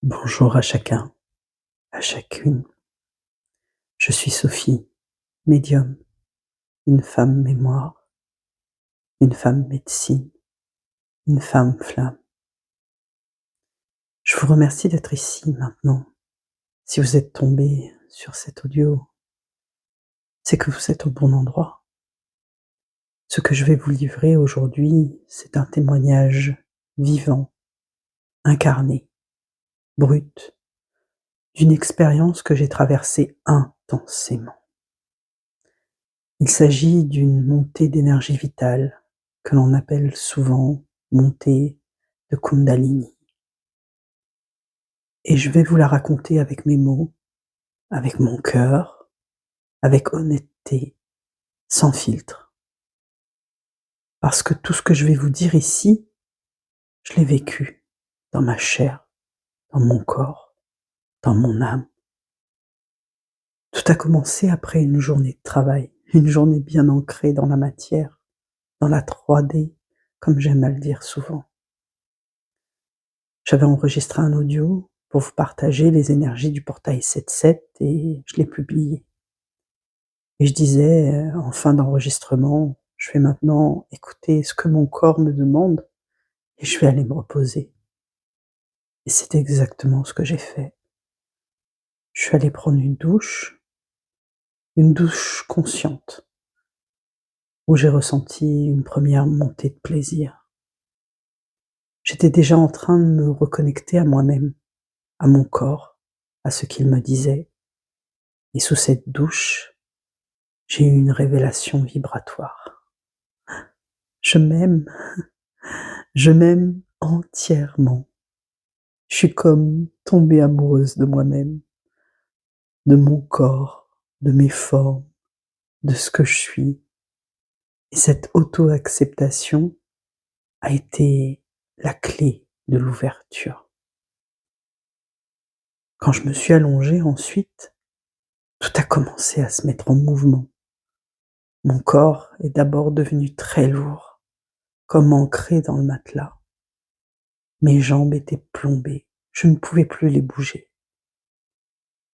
Bonjour à chacun, à chacune. Je suis Sophie, médium, une femme mémoire, une femme médecine, une femme flamme. Je vous remercie d'être ici maintenant. Si vous êtes tombé sur cet audio, c'est que vous êtes au bon endroit. Ce que je vais vous livrer aujourd'hui, c'est un témoignage vivant, incarné, brut, d'une expérience que j'ai traversée intensément. Il s'agit d'une montée d'énergie vitale que l'on appelle souvent montée de Kundalini. Et je vais vous la raconter avec mes mots, avec mon cœur, avec honnêteté, sans filtre. Parce que tout ce que je vais vous dire ici, je l'ai vécu dans ma chair, dans mon corps, dans mon âme. Tout a commencé après une journée de travail, une journée bien ancrée dans la matière, dans la 3D, comme j'aime à le dire souvent. J'avais enregistré un audio pour vous partager les énergies du portail 7-7 et je l'ai publié. Et je disais, en fin d'enregistrement, je vais maintenant écouter ce que mon corps me demande et je vais aller me reposer. Et c'est exactement ce que j'ai fait. Je suis allé prendre une douche consciente, où j'ai ressenti une première montée de plaisir. J'étais déjà en train de me reconnecter à moi-même, à mon corps, à ce qu'il me disait. Et sous cette douche, j'ai eu une révélation vibratoire. Je m'aime, je m'aime entièrement. Je suis comme tombée amoureuse de moi-même, de mon corps, de mes formes, de ce que je suis. Et cette auto-acceptation a été la clé de l'ouverture. Quand je me suis allongée ensuite, tout a commencé à se mettre en mouvement. Mon corps est d'abord devenu très lourd, comme ancré dans le matelas. Mes jambes étaient plombées, je ne pouvais plus les bouger.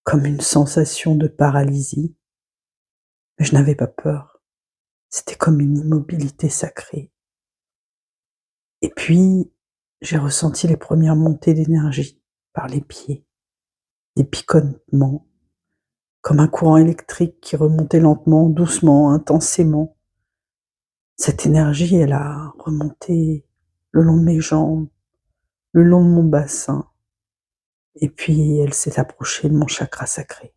Comme une sensation de paralysie, mais je n'avais pas peur. C'était comme une immobilité sacrée. Et puis, j'ai ressenti les premières montées d'énergie par les pieds, des picotements, comme un courant électrique qui remontait lentement, doucement, intensément. Cette énergie, elle a remonté le long de mes jambes, le long de mon bassin, et puis elle s'est approchée de mon chakra sacré.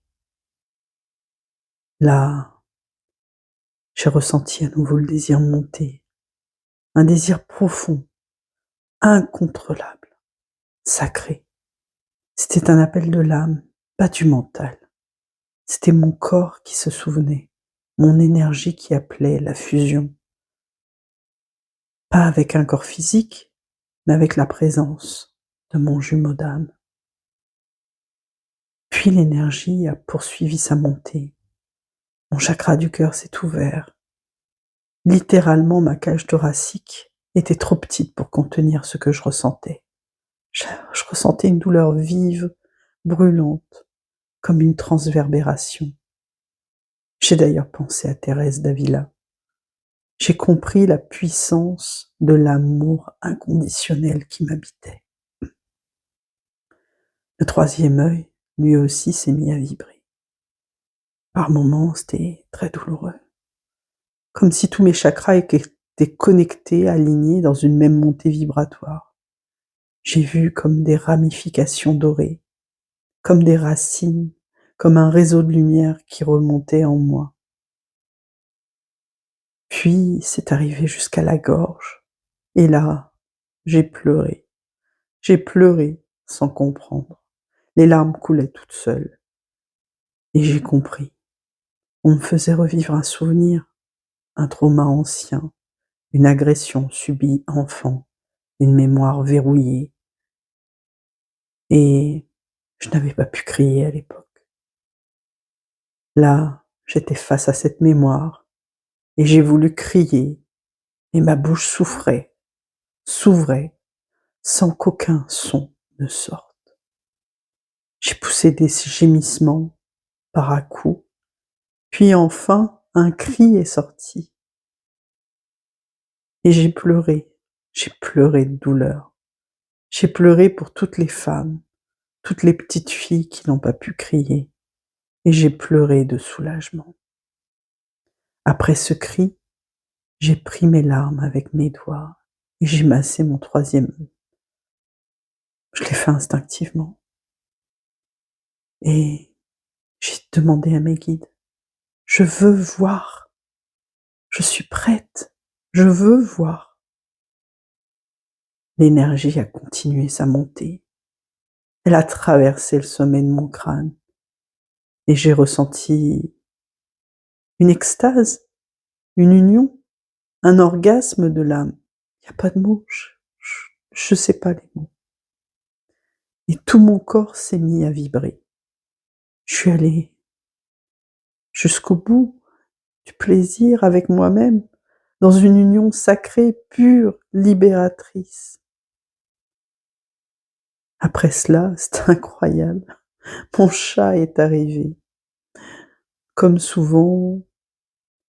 Là, j'ai ressenti à nouveau le désir monter, un désir profond, incontrôlable, sacré. C'était un appel de l'âme, pas du mental. C'était mon corps qui se souvenait, mon énergie qui appelait la fusion. Pas avec un corps physique, mais avec la présence de mon jumeau d'âme. Puis l'énergie a poursuivi sa montée. Mon chakra du cœur s'est ouvert. Littéralement, ma cage thoracique était trop petite pour contenir ce que je ressentais. Je ressentais une douleur vive, brûlante, comme une transverbération. J'ai d'ailleurs pensé à Thérèse d'Avila. J'ai compris la puissance de l'amour inconditionnel qui m'habitait. Le troisième œil, lui aussi, s'est mis à vibrer. Par moments, c'était très douloureux. Comme si tous mes chakras étaient connectés, alignés dans une même montée vibratoire. J'ai vu comme des ramifications dorées, comme des racines, comme un réseau de lumière qui remontait en moi. Puis, c'est arrivé jusqu'à la gorge. Et là, j'ai pleuré. J'ai pleuré sans comprendre. Les larmes coulaient toutes seules. Et j'ai compris. On me faisait revivre un souvenir, un trauma ancien, une agression subie enfant, une mémoire verrouillée. Et je n'avais pas pu crier à l'époque. Là, j'étais face à cette mémoire et j'ai voulu crier, et ma bouche souffrait, s'ouvrait, sans qu'aucun son ne sorte. J'ai poussé des gémissements par à-coups, puis enfin un cri est sorti et j'ai pleuré de douleur. J'ai pleuré pour toutes les femmes, toutes les petites filles qui n'ont pas pu crier, et j'ai pleuré de soulagement. Après ce cri, j'ai pris mes larmes avec mes doigts et j'ai massé mon troisième œil. Je l'ai fait instinctivement et j'ai demandé à mes guides: «Je veux voir, je suis prête, je veux voir». L'énergie a continué sa montée. Elle a traversé le sommet de mon crâne et j'ai ressenti une extase, une union, un orgasme de l'âme. Il y a pas de mots, je sais pas les mots, et tout mon corps s'est mis à vibrer. Je suis allée jusqu'au bout du plaisir avec moi-même, dans une union sacrée, pure, libératrice. Après cela, c'est incroyable, mon chat est arrivé. Comme souvent,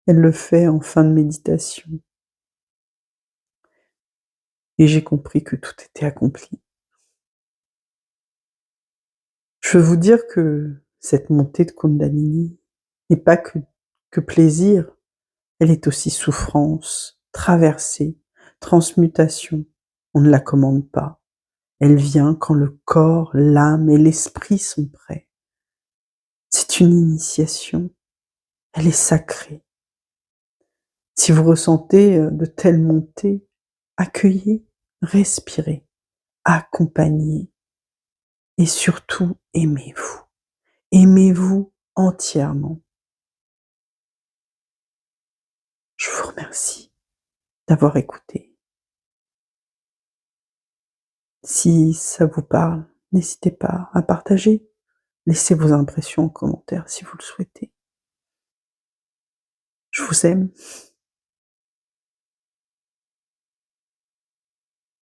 elle le fait en fin de méditation. Et j'ai compris que tout était accompli. Je veux vous dire que cette montée de Kundalini n'est pas que plaisir, elle est aussi souffrance, traversée, transmutation. On ne la commande pas. Elle vient quand le corps, l'âme et l'esprit sont prêts. C'est une initiation, elle est sacrée. Si vous ressentez de telles montées, accueillez, respirez, accompagnez et surtout aimez-vous. Aimez-vous entièrement. Je vous remercie d'avoir écouté. Si ça vous parle, n'hésitez pas à partager. Laissez vos impressions en commentaire si vous le souhaitez. Je vous aime.